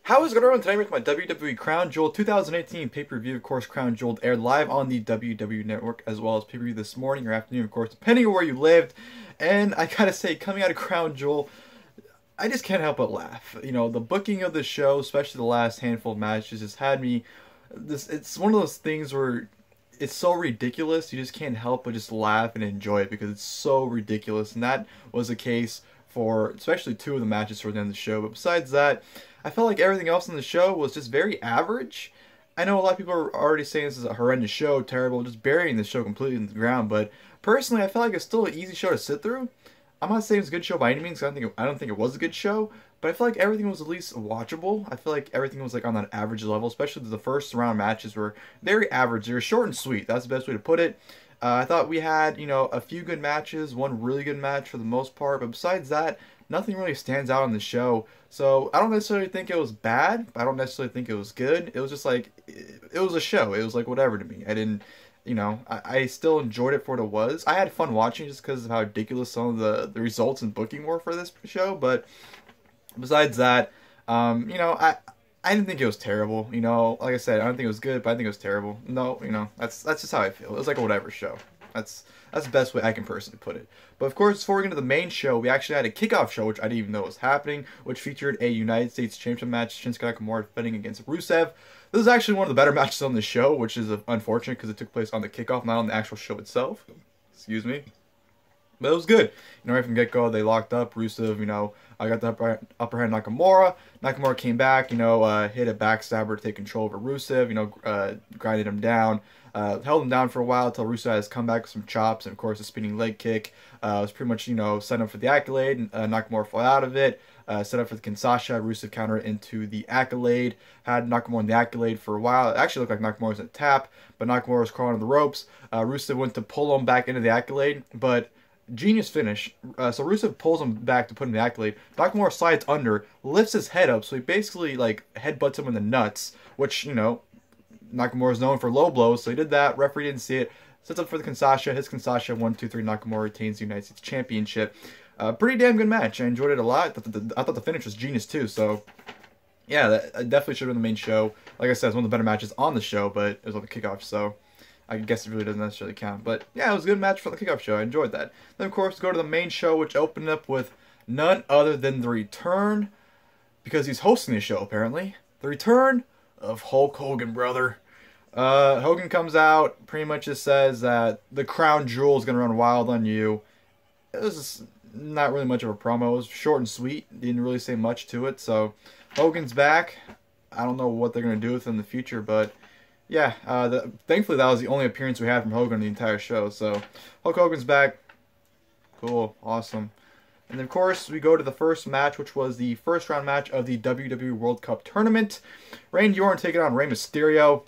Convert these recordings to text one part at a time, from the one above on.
How is it going today with my WWE Crown Jewel 2018 pay-per-view? Of course, Crown Jewel aired live on the WWE Network as well as pay-per-view this morning or afternoon, of course, depending on where you lived. And I gotta say, coming out of Crown Jewel, I just can't help but laugh. You know, the booking of the show, especially the last handful of matches, just had me. It's one of those things where it's so ridiculous, you just can't help but just laugh and enjoy it because it's so ridiculous. And that was the case for especially two of the matches toward the end of the show. But besides that, I felt like everything else in the show was just very average. I know a lot of people are already saying this is a horrendous show, terrible, just burying the show completely in the ground. But personally, I felt like it's still an easy show to sit through. I'm not saying it's a good show by any means. I don't think it was a good show, but I feel like everything was at least watchable. I feel like everything was like on that average level, especially the first round matches were very average. They were short and sweet. That's the best way to put it. I thought we had, a few good matches, one really good match for the most part, but besides that, nothing really stands out on the show. So I don't necessarily think it was bad, but I don't necessarily think it was good. It was just like, it was a show. It was like whatever to me. I didn't, I still enjoyed it for what it was. I had fun watching just because of how ridiculous some of the results and booking were for this show, but besides that, I didn't think it was terrible. Like I said, I don't think it was good, but I think it was terrible. No, that's just how I feel. It was like a whatever show. That's the best way I can personally put it. But of course, before we get into the main show, we actually had a kickoff show, which I didn't even know was happening, which featured a United States Championship match, Shinsuke Nakamura defending against Rusev. This is actually one of the better matches on the show, which is unfortunate because it took place on the kickoff, not on the actual show itself. Excuse me. But it was good. Right from the get-go, they locked up. Rusev, I got the upper hand Nakamura. Nakamura came back, hit a backstabber to take control over Rusev, grinded him down. Held him down for a while until Rusev has come back with some chops and, of course, a spinning leg kick. Was pretty much, set up for the accolade. Nakamura fell out of it. Set up for the Kinshasa. Rusev countered into the accolade. Had Nakamura in the accolade for a while. It actually looked like Nakamura was in a tap, but Nakamura was crawling on the ropes. Rusev went to pull him back into the accolade, but genius finish. So Rusev pulls him back to put him in the accolade. Nakamura slides under, lifts his head up, so he basically headbutts him in the nuts, which, Nakamura is known for low blows, so he did that. Referee didn't see it. Sets up for the Kinshasa. His Kinshasa 1-2-3. Nakamura retains the United States Championship. Pretty damn good match. I enjoyed it a lot. I thought the finish was genius too. So yeah, that definitely should have been the main show. Like I said, it's one of the better matches on the show, but it was on the kickoff, so I guess it really doesn't necessarily count. But yeah, it was a good match for the kickoff show. I enjoyed that. Then of course go to the main show, which opened up with none other than the return, because he's hosting the show apparently. The return of Hulk Hogan, brother. Hogan comes out, pretty much just says that the crown jewel is going to run wild on you. It was not really much of a promo. It was short and sweet. Didn't really say much to it. So Hogan's back. I don't know what they're going to do with him in the future, but yeah, thankfully that was the only appearance we had from Hogan the entire show. So Hulk Hogan's back. Cool. Awesome. And then, of course, we go to the first match, which was the first round match of the WWE World Cup Tournament. Randy Orton taking on Rey Mysterio.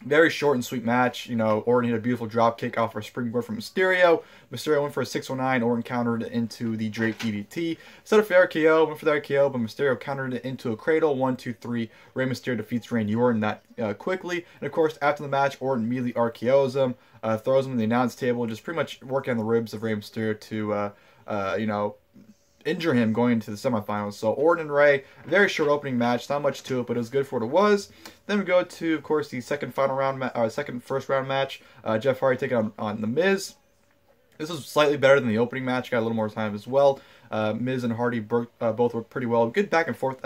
Very short and sweet match. Orton hit a beautiful drop kick off for a springboard from Mysterio. Mysterio went for a 619. Orton countered into the Drake DDT. Set up for the RKO. Went for the RKO, but Mysterio countered it into a cradle. 1-2-3. Rey Mysterio defeats Randy Orton that quickly. And, of course, after the match, Orton immediately RKOs him. Throws him in the announce table. Just pretty much working on the ribs of Rey Mysterio to, injure him going into the semifinals. So Orton and Rey, very short opening match, not much to it, but it was good for what it was. Then we go to, of course, the second first round match. Jeff Hardy taking on The Miz. This was slightly better than the opening match. Got a little more time as well. Miz and Hardy both worked pretty well. Good back and forth,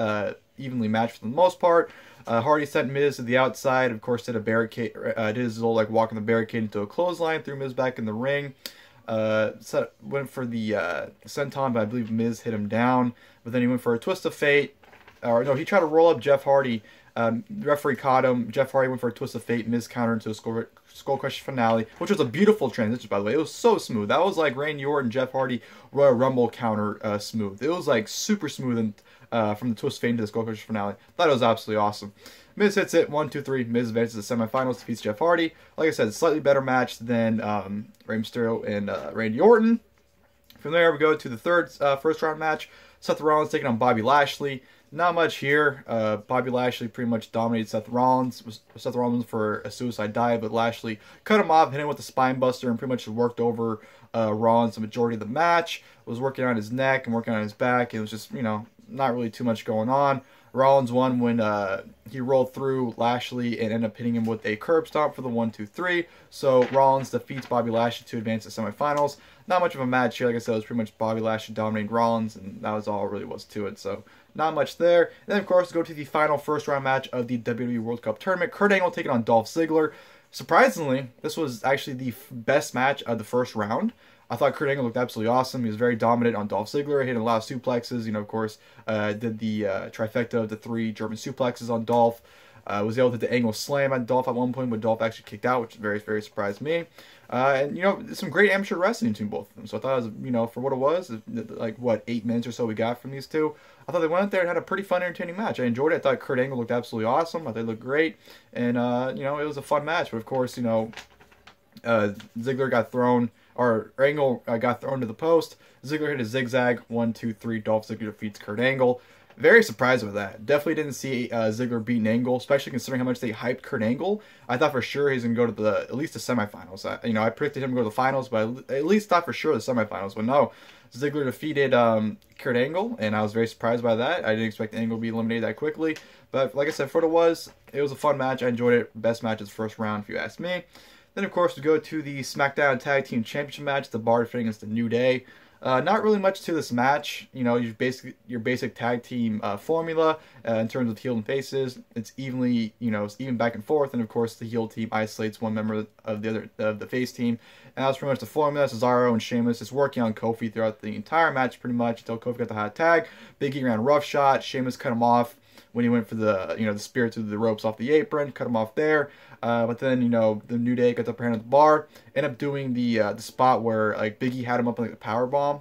evenly matched for the most part. Hardy sent Miz to the outside. Of course, did a barricade, did his little walking the barricade into a clothesline. Threw Miz back in the ring. Went for the senton, but I believe Miz hit him down. But then he went for a twist of fate. Or no, he tried to roll up Jeff Hardy. The referee caught him. Jeff Hardy went for a twist of fate. Miz countered into a skull crush finale, which was a beautiful transition, by the way. It was so smooth. That was like Randy Orton, Jeff Hardy, Royal Rumble counter smooth. It was super smooth and from the twist of fate into the skull crush finale. Thought it was absolutely awesome. Miz hits it, 1-2-3. Miz advances to the semifinals, defeats Jeff Hardy. Like I said, slightly better match than Rey Mysterio and Randy Orton. From there, we go to the third first round match. Seth Rollins taking on Bobby Lashley. Not much here. Bobby Lashley pretty much dominated Seth Rollins. Seth Rollins for a suicide dive, but Lashley cut him off, hit him with a spine buster, and pretty much worked over Rollins the majority of the match. Was working on his neck and working on his back. It was just, not really too much going on. Rollins won when he rolled through Lashley and ended up hitting him with a curb stomp for the 1-2-3. So Rollins defeats Bobby Lashley to advance to semifinals. Not much of a match here. Like I said, it was pretty much Bobby Lashley dominating Rollins, and that was all it really was to it. So not much there. And then, of course, go to the final first-round match of the WWE World Cup Tournament. Kurt Angle taking on Dolph Ziggler. Surprisingly, this was actually the best match of the first round. I thought Kurt Angle looked absolutely awesome. He was very dominant on Dolph Ziggler, hitting a lot of suplexes. You know, of course, did the trifecta of the 3 German suplexes on Dolph. Was able to do the Angle slam on Dolph at one point, but Dolph actually kicked out, which very, very surprised me. And, you know, some great amateur wrestling between both of them. So I thought it was, you know, for what it was, like, what, 8 minutes or so we got from these two. I thought they went out there and had a pretty fun, entertaining match. I enjoyed it. I thought Kurt Angle looked absolutely awesome. I thought they looked great. And, you know, it was a fun match. But, of course, you know, Ziggler got thrown, or Angle got thrown to the post. Ziggler hit a zigzag. 1-2-3. Dolph Ziggler defeats Kurt Angle. Very surprised with that. Definitely didn't see Ziggler beating Angle, especially considering how much they hyped Kurt Angle. I thought for sure he's going to go to at least the semifinals. I predicted him to go to the finals, but I at least thought for sure the semifinals. But no, Ziggler defeated Kurt Angle, and I was very surprised by that. I didn't expect Angle to be eliminated that quickly. But like I said, for what it was a fun match. I enjoyed it. Best match of the first round, if you ask me. Then, of course, we go to the SmackDown Tag Team Championship match, the Bar defending against the New Day. Not really much to this match. You know, your basic tag team formula in terms of heel and faces. It's evenly, you know, it's even back and forth. And of course, the heel team isolates one member of the face team. And that was pretty much the formula. Cesaro and Sheamus is working on Kofi throughout the entire match, pretty much until Kofi got the hot tag. Big E ran roughshod. Sheamus cut him off when he went for the, you know, the spear to the ropes off the apron, cut him off there. But then, you know, the New Day got the upper hand at the bar, ended up doing the spot where, like, Big E had him up like a power bomb,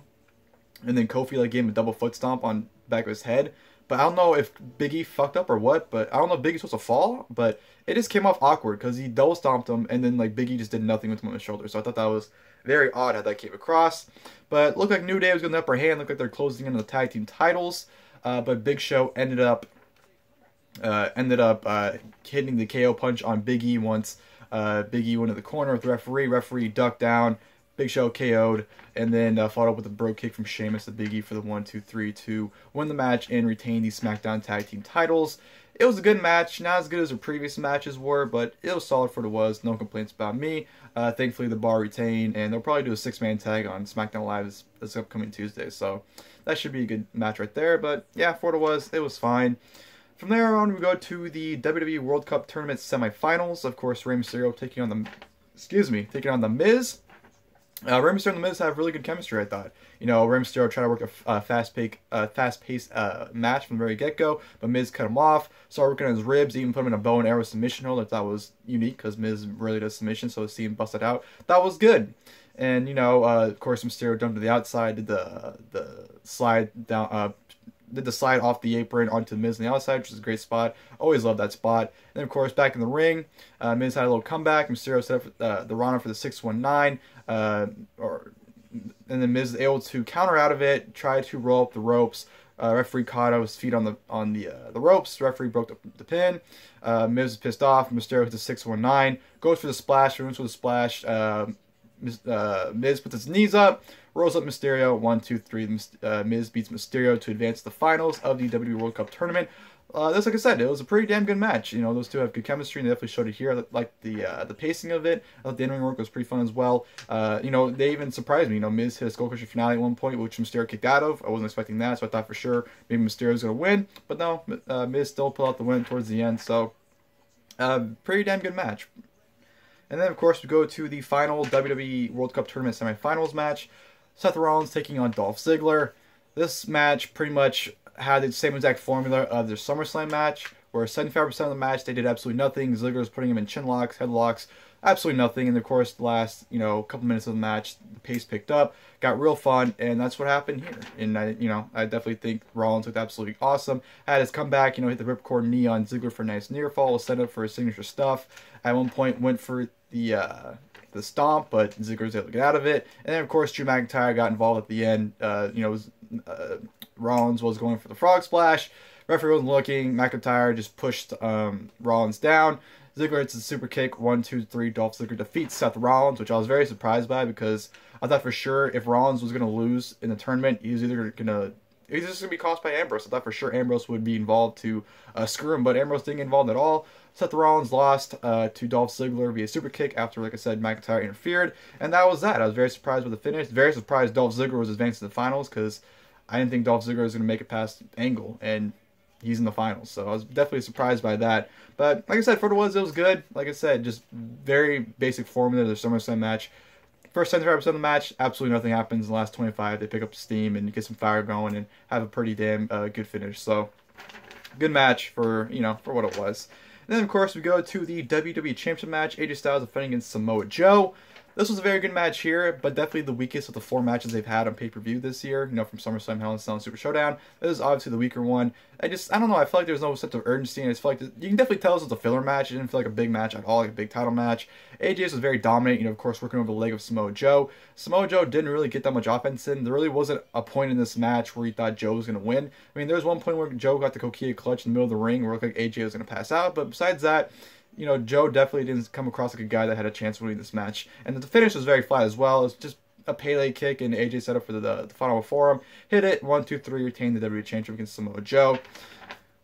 and then Kofi, like, gave him a double foot stomp on the back of his head. But I don't know if Big E fucked up or what, but I don't know if Big E's supposed to fall, but it just came off awkward, because he double stomped him, and then, like, Big E just did nothing with him on the shoulder. So I thought that was very odd how that came across. But it looked like New Day was getting the upper hand, looked like they're closing in on the tag team titles, but Big Show ended up hitting the KO punch on Big E once Big E went to the corner with the referee. Referee ducked down. Big Show KO'd, and then followed up with a brogue kick from Sheamus to Big E for the 1-2-3 to win the match and retain the SmackDown Tag Team titles. It was a good match, not as good as the previous matches were, but it was solid for what it was. No complaints about me. Thankfully, the Bar retained, and they'll probably do a 6-man tag on SmackDown Live this upcoming Tuesday, so that should be a good match right there. But yeah, for what it was fine. From there on, we go to the WWE World Cup Tournament semifinals. Of course, Rey Mysterio taking on the Miz. Rey Mysterio and the Miz have really good chemistry, I thought. You know, Rey Mysterio tried to work a fast-paced match from the very get-go, but Miz cut him off, started working on his ribs, even put him in a bow and arrow submission hold. I thought was unique, because Miz really does submission, so to see him bust it out, that was good. And, you know, of course, Mysterio jumped to the outside, did the slide down, did the slide off the apron onto Miz on the outside, which is a great spot. Always love that spot. And then, of course, back in the ring, Miz had a little comeback. Mysterio set up the Rana for the 619, and then Miz was able to counter out of it, try to roll up the ropes. Referee caught his feet on the ropes. Referee broke the pin. Miz was pissed off. Mysterio hits the 619, goes for the splash, runs for the splash. Miz puts his knees up, rolls up Mysterio, 1-2-3. Miz beats Mysterio to advance to the finals of the WWE World Cup Tournament. That's, like I said, it was a pretty damn good match. You know, those two have good chemistry, and they definitely showed it here. I like the pacing of it. I thought the in-ring work was pretty fun as well. You know, they even surprised me. You know, Miz hit a Skull Crusher finale at one point, which Mysterio kicked out of. I wasn't expecting that, so I thought for sure maybe Mysterio was going to win. But no, Miz still pulled out the win towards the end. So, pretty damn good match. And then, of course, we go to the final WWE World Cup Tournament semifinals match. Seth Rollins taking on Dolph Ziggler. This match pretty much had the same exact formula of their SummerSlam match, where 75% of the match they did absolutely nothing. Ziggler was putting him in chin locks, headlocks, absolutely nothing. And of course, the last couple minutes of the match, the pace picked up, got real fun, and that's what happened here. And I definitely think Rollins looked absolutely awesome. Had his comeback, hit the ripcord knee on Ziggler for a nice near fall, was set up for his signature stuff. At one point, went for the stomp, but Ziggler was able to get out of it. And then, of course, Drew McIntyre got involved at the end. Rollins was going for the frog splash. Referee wasn't looking. McIntyre just pushed Rollins down. Ziggler hits a super kick. 1-2-3. Dolph Ziggler defeats Seth Rollins, which I was very surprised by, because I thought for sure if Rollins was going to lose in the tournament, he was either going to he's just going to be cost by Ambrose. I thought for sure Ambrose would be involved to screw him, but Ambrose didn't get involved at all. Seth Rollins lost to Dolph Ziggler via super kick after, like I said, McIntyre interfered, and that was that. I was very surprised with the finish. Very surprised Dolph Ziggler was advanced to the finals, because I didn't think Dolph Ziggler was going to make it past Angle, and he's in the finals. So I was definitely surprised by that. But like I said, for what it was good. Like I said, just very basic formula. The SummerSlam match. First 75% of the match, absolutely nothing happens. In the last 25, they pick up steam and get some fire going and have a pretty damn good finish. So, good match for, for what it was. And then, of course, we go to the WWE Championship match. AJ Styles defending against Samoa Joe. This was a very good match here, but definitely the weakest of the 4 matches they've had on pay-per-view this year. From SummerSlam, Hell in a Cell, and Super Showdown. This is obviously the weaker one. I don't know, I feel like there's no sense of urgency, and I feel like you can definitely tell this was a filler match. It didn't feel like a big match at all, like a big title match. AJ was very dominant, of course, working over the leg of Samoa Joe. Samoa Joe didn't really get that much offense in. There really wasn't a point in this match where you thought Joe was going to win. I mean, there was one point where Joe got the Coquilla clutch in the middle of the ring where it looked like AJ was going to pass out, but besides that, Joe definitely didn't come across like a guy that had a chance of winning this match. And the finish was very flat as well. It's just a Pele kick, and AJ set up for the final for him. Hit it, 1, 2, 3, retained the WWE Championship against Samoa Joe.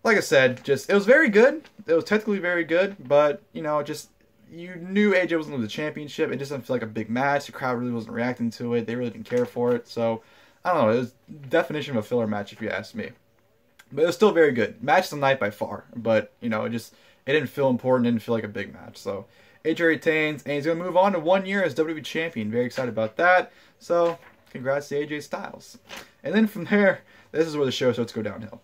Like I said, it was very good. It was technically very good, but, you knew AJ was going to win the championship. It just didn't feel like a big match. The crowd really wasn't reacting to it. They really didn't care for it. So, I don't know. It was definition of a filler match, if you ask me. But it was still very good. Match of the night by far. But, it didn't feel important. It didn't feel like a big match. So, AJ retains, and he's going to move on to 1 year as WWE Champion. Very excited about that. So, congrats to AJ Styles. And then from there, this is where the show starts to go downhill.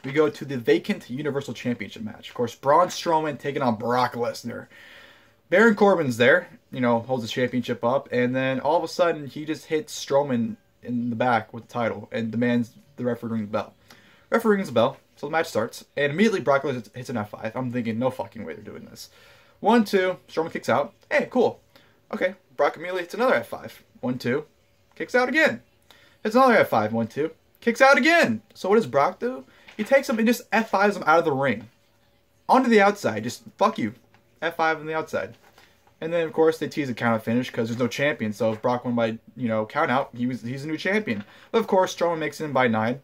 We go to the Vacant Universal Championship match. Of course, Braun Strowman taking on Brock Lesnar. Baron Corbin's there, holds the championship up, and then all of a sudden, he just hits Strowman in the back with the title and demands the referee ring the bell. Referee rings the bell. So the match starts, and immediately Brock Lesnar hits an F5. I'm thinking, no fucking way they're doing this. 1, 2, Strowman kicks out. Hey, cool. Okay, Brock immediately hits another F5. 1, 2, kicks out again. Hits another F5. 1, 2, kicks out again. So what does Brock do? He takes him and just F5s him out of the ring. Onto the outside. Just, fuck you. F5 on the outside. And then, of course, they tease a count out finish because there's no champion. So if Brock won by, count out, he's a new champion. But, of course, Strowman makes it in by 9.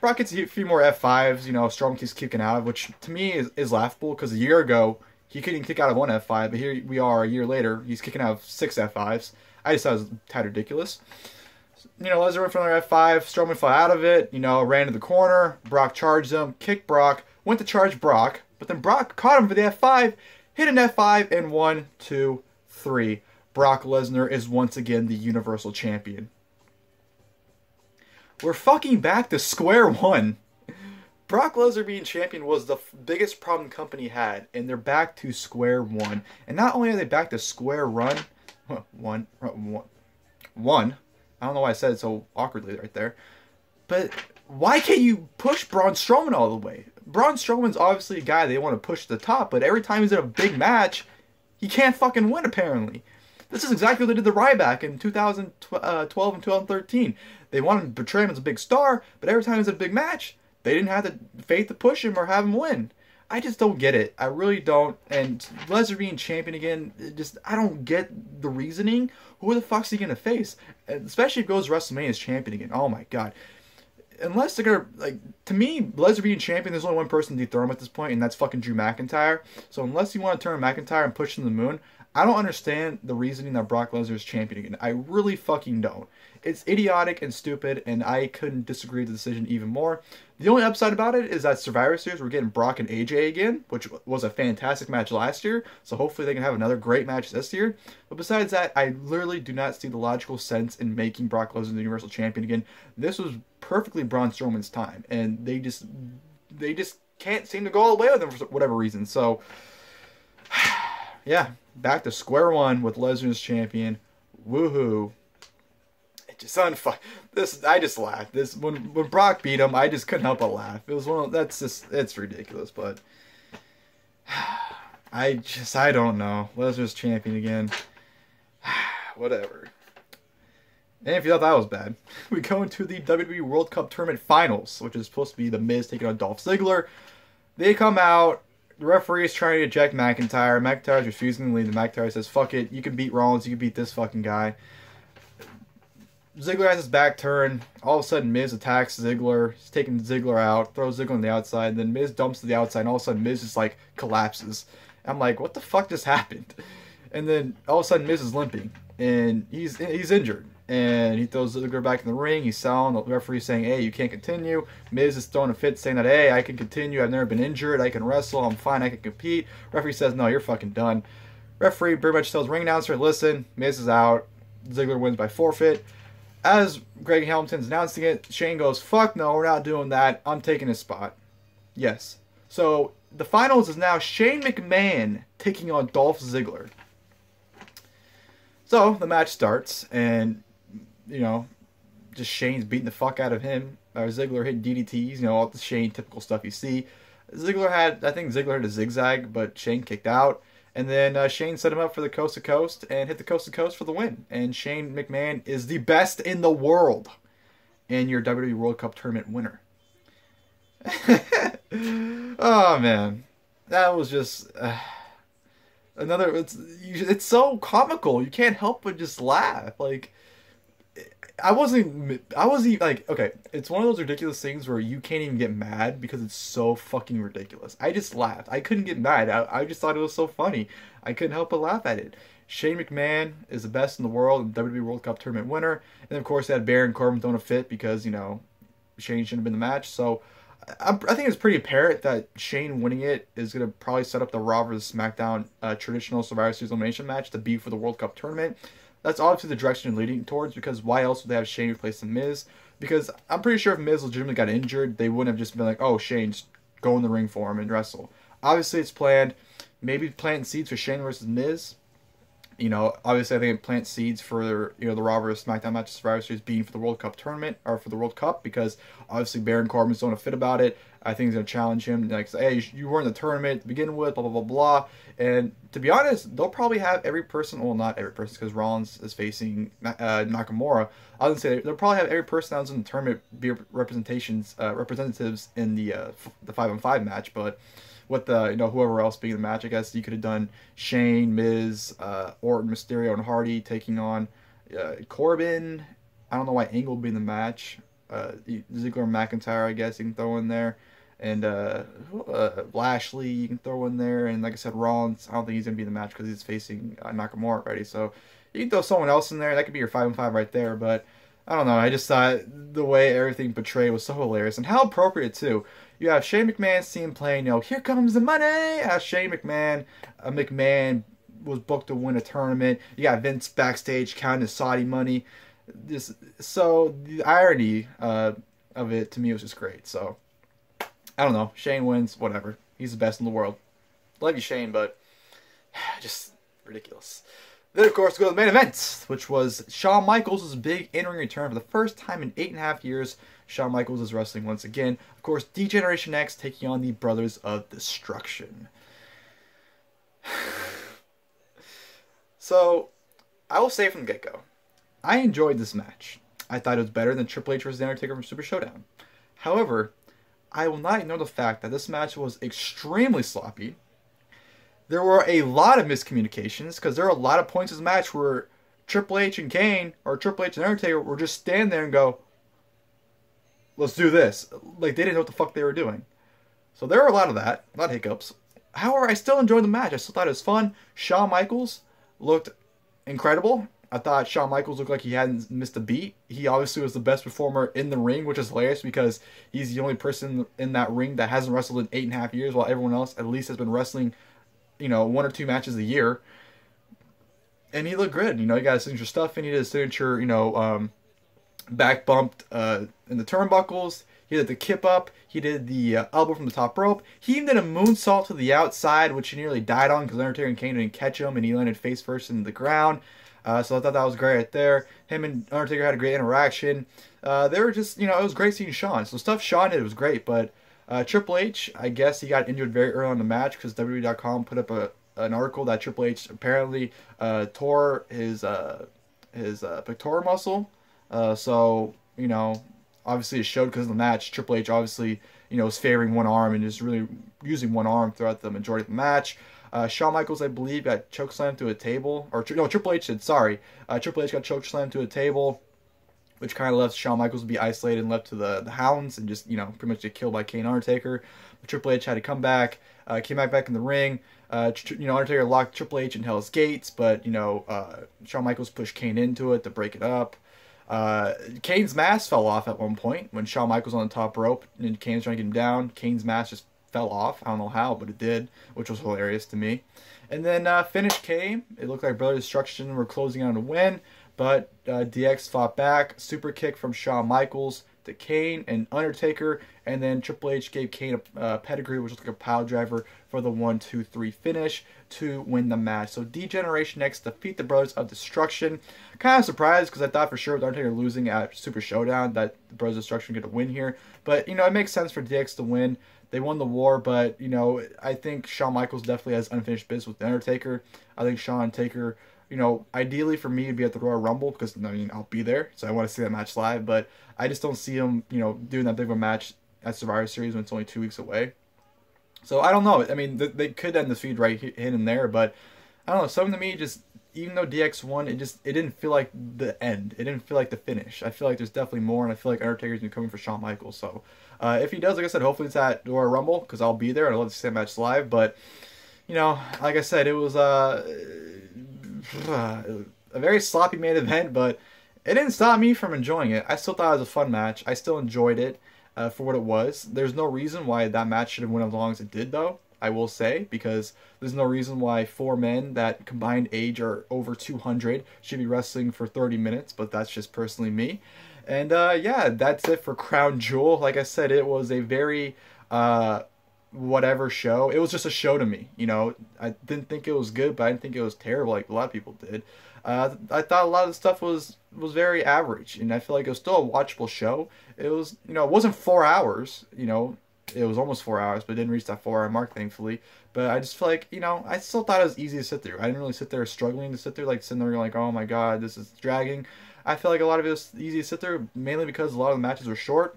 Brock gets a few more F5s, Strowman keeps kicking out of, which to me is laughable because a year ago, he couldn't kick out of 1 F5, but here we are a year later, he's kicking out of 6 F5s. I just thought it was a tad ridiculous. Lesnar went for another F5, Strowman fell out of it, ran to the corner, Brock charged him, kicked Brock, went to charge Brock, but then Brock caught him for the F5, hit an F5, and 1, 2, 3. Brock Lesnar is once again the Universal Champion. We're fucking back to square one. Brock Lesnar being champion was the biggest problem the company had, and they're back to square one. And not only are they back to square one. I don't know why I said it so awkwardly right there. But why can't you push Braun Strowman all the way? Braun Strowman's obviously a guy they want to push to the top, but every time he's in a big match, he can't fucking win apparently. This is exactly what they did to Ryback in 2012 and 2013. They wanted to portray him as a big star, but every time he was in a big match, they didn't have the faith to push him or have him win. I just don't get it. I really don't. And Lesnar being champion again, I don't get the reasoning. Who the fuck's he going to face? Especially if he goes WrestleMania as champion again. Oh my god. Unless they're going to, to me, Lesnar being champion, there's only one person to dethrone him at this point, and that's fucking Drew McIntyre. So unless you want to turn McIntyre and push him to the moon, I don't understand the reasoning that Brock Lesnar is champion again. I really fucking don't. It's idiotic and stupid, and I couldn't disagree with the decision even more. The only upside about it is that Survivor Series, we're getting Brock and AJ again, which was a fantastic match last year, so hopefully they can have another great match this year. But besides that, I literally do not see the logical sense in making Brock Lesnar the Universal Champion again. This was perfectly Braun Strowman's time, and they just can't seem to go all the way with him for whatever reason. So, yeah, back to square one with Lesnar as champion. Woohoo. I just laughed. When Brock beat him, I just couldn't help but laugh. It was it's ridiculous, but I don't know. Lesnar's champion again. Whatever. And if you thought that was bad, we go into the WWE World Cup Tournament Finals, which is supposed to be The Miz taking on Dolph Ziggler. They come out. The referee is trying to eject McIntyre. McIntyre's refusing to leave. And McIntyre says, fuck it. You can beat Rollins. You can beat this fucking guy. Ziggler has his back turned. All of a sudden, Miz attacks Ziggler. He's taking Ziggler out, throws Ziggler on the outside. Then Miz dumps to the outside, and all of a sudden, Miz just like collapses. I'm like, what the fuck just happened? And then all of a sudden, Miz is limping, and he's injured. And he throws Ziggler back in the ring. He's selling. The referee's saying, hey, you can't continue. Miz is throwing a fit, saying that, hey, I can continue. I've never been injured. I can wrestle. I'm fine. I can compete. Referee says, no, you're fucking done. Referee pretty much tells ring announcer, listen, Miz is out. Ziggler wins by forfeit. As Greg Hamilton's announcing it, Shane goes, fuck no, we're not doing that. I'm taking his spot. Yes. So the finals is now Shane McMahon taking on Dolph Ziggler. So the match starts, and, you know, just Shane's beating the fuck out of him. Ziggler hit DDTs, you know, all the Shane typical stuff you see. I think Ziggler had a zigzag, but Shane kicked out. And then Shane set him up for the coast to coast and hit the coast to coast for the win. And Shane McMahon is the best in the world and your WWE World Cup tournament winner. Oh man, that was just another. It's so comical. You can't help but just laugh. Like I wasn't like, okay, it's one of those ridiculous things where you can't even get mad because it's so fucking ridiculous. I just laughed. I couldn't get mad. I just thought it was so funny. I couldn't help but laugh at it. Shane McMahon is the best in the world and WWE World Cup tournament winner. And of course, they had Baron Corbin throwing a fit because, you know, Shane shouldn't have been in the match. So I think it's pretty apparent that Shane winning it is going to probably set up the Raw vs. SmackDown traditional Survivor Series elimination match to be for the World Cup tournament. That's obviously the direction you're leading towards, because why else would they have Shane replace the Miz? Because I'm pretty sure if Miz legitimately got injured, they wouldn't have just been like, oh, Shane, just go in the ring for him and wrestle. Obviously, it's planned. Maybe planting seeds for Shane versus Miz. You know, obviously, I think it plants seeds for, you know, the Raw vs. SmackDown match of Survivor Series being for the World Cup tournament, or for the World Cup, because obviously Baron Corbin's throwing a fit about it. I think he's going to challenge him, like, say, hey, you weren't in the tournament to begin with, blah, blah, blah, blah. And to be honest, they'll probably have every person, well, not every person, because Rollins is facing Nakamura. I was going to say, they'll probably have every person that was in the tournament be representatives in the 5-on-5 match, but with the, you know, whoever else being in the match, I guess you could have done Shane, Miz, Orton, Mysterio, and Hardy taking on Corbin. I don't know why Angle would be in the match. Ziggler and McIntyre, I guess you can throw in there. And Lashley, you can throw in there. And like I said, Rollins, I don't think he's going to be in the match because he's facing Nakamura already. So you can throw someone else in there. That could be your 5-on-5 right there. But I don't know. I just thought the way everything portrayed was so hilarious. And how appropriate, too. You have Shane McMahon's team playing, you know, here comes the money. Shane McMahon, McMahon was booked to win a tournament. You got Vince backstage counting his Saudi money. So the irony of it, to me, was just great. So I don't know. Shane wins, whatever. He's the best in the world. Love you, Shane, but just ridiculous. Then, of course, go to the main event, which was Shawn Michaels' big in-ring return for the first time in 8.5 years. Shawn Michaels is wrestling once again. Of course, D-Generation X taking on the Brothers of Destruction. So, I will say from the get-go, I enjoyed this match. I thought it was better than Triple H vs. The Undertaker from Super Showdown. However, I will not ignore the fact that this match was extremely sloppy. There were a lot of miscommunications, because there were a lot of points in the match where Triple H and Kane, or Triple H and Undertaker, were just stand there and go, let's do this. Like, they didn't know what the fuck they were doing. So there were a lot of that, a lot of hiccups. However, I still enjoyed the match. I still thought it was fun. Shawn Michaels looked incredible. I thought Shawn Michaels looked like he hadn't missed a beat. He obviously was the best performer in the ring, which is hilarious because he's the only person in that ring that hasn't wrestled in 8.5 years, while everyone else at least has been wrestling, you know, 1 or 2 matches a year. And he looked good. You know, he got his signature stuff in. He did his signature, you know, back bumped in the turnbuckles. He did the kip up. He did the elbow from the top rope. He even did a moonsault to the outside, which he nearly died on because Undertaker and Kane didn't catch him, and he landed face first into the ground. So I thought that was great right there. Him and Undertaker had a great interaction. They were just, you know, it was great seeing Shawn. So stuff Shawn did was great, but Triple H, I guess he got injured very early on in the match because WWE.com put up an article that Triple H apparently tore his pectoral muscle. So, you know, obviously it showed because of the match. Triple H obviously, you know, was favoring one arm and just really using one arm throughout the majority of the match. Shawn Michaels, I believe, got chokeslammed to a table. Or, no, Triple H did, sorry. Triple H got chokeslammed to a table. which kind of left Shawn Michaels to be isolated and left to the Hounds and just, pretty much get killed by Kane and Undertaker. But Triple H had to come back, came back in the ring. Undertaker locked Triple H in Hell's Gates, but, Shawn Michaels pushed Kane into it to break it up. Kane's mask fell off at one point when Shawn Michaels on the top rope and Kane's trying to get him down. Kane's mask just fell off. I don't know how, but it did, which was hilarious to me. And then finish came. It looked like Brother Destruction were closing on a win, but DX fought back. Super kick from Shawn Michaels to Kane and Undertaker, and then Triple H gave Kane a pedigree, which was like a pile driver for the 1-2-3 finish to win the match. So D-Generation X defeat the Brothers of Destruction. Kind of surprised because I thought for sure with Undertaker losing at Super Showdown that the Brothers of Destruction get a win here. But, it makes sense for DX to win. They won the war, but, I think Shawn Michaels definitely has unfinished business with The Undertaker. I think Shawn and Taker, ideally for me to be at the Royal Rumble because, I'll be there, so I want to see that match live, but I just don't see them, doing that big of a match at Survivor Series when it's only 2 weeks away. So I don't know. I mean, they could end the feud right here and there, but I don't know. Something to me just, even though DX won, it didn't feel like the end. It didn't feel like the finish. I feel like there's definitely more, and I feel like Undertaker's been coming for Shawn Michaels. So if he does, like I said, hopefully it's at Royal Rumble because I'll be there and I'd love to see that match live. But like I said, it was a very sloppy main event, but it didn't stop me from enjoying it. I still thought it was a fun match. I still enjoyed it for what it was. There's no reason why that match should have went as long as it did, though, I will say, because there's no reason why 4 men that combined age are over 200 should be wrestling for 30 minutes, but that's just personally me. And yeah, that's it for Crown Jewel. Like I said, it was a very whatever show. It was just a show to me. I didn't think it was good, but I didn't think it was terrible like a lot of people did. I thought a lot of the stuff was very average, and I feel like it was still a watchable show. It was, it wasn't 4 hours, it was almost 4 hours, but it didn't reach that 4 hour mark, thankfully. But I just feel like, I still thought it was easy to sit through. I didn't really sit there struggling to sit through, like sitting there like, oh my god, this is dragging. I feel like a lot of it was easy to sit through, mainly because a lot of the matches were short.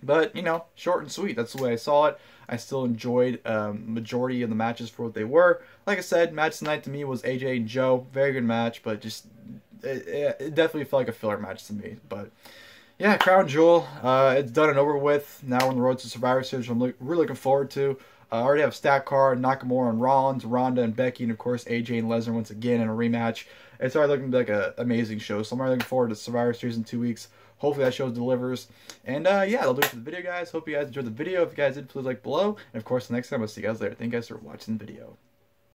But, short and sweet. That's the way I saw it. I still enjoyed majority of the matches for what they were. Like I said, match tonight to me was AJ and Joe. Very good match, but just it definitely felt like a filler match to me. But yeah, Crown Jewel, it's done and over with. Now we're on the road to Survivor Series, which I'm really looking forward to. I already have Stack Card, Nakamura and Rollins, Ronda and Becky, and of course AJ and Lesnar once again in a rematch. It's already looking like an amazing show, so I'm already looking forward to Survivor Series in 2 weeks. Hopefully that show delivers. And yeah, that'll do it for the video, guys. Hope you guys enjoyed the video. If you guys did, please like below. And of course, the next time I'll see you guys later. Thank you guys for watching the video.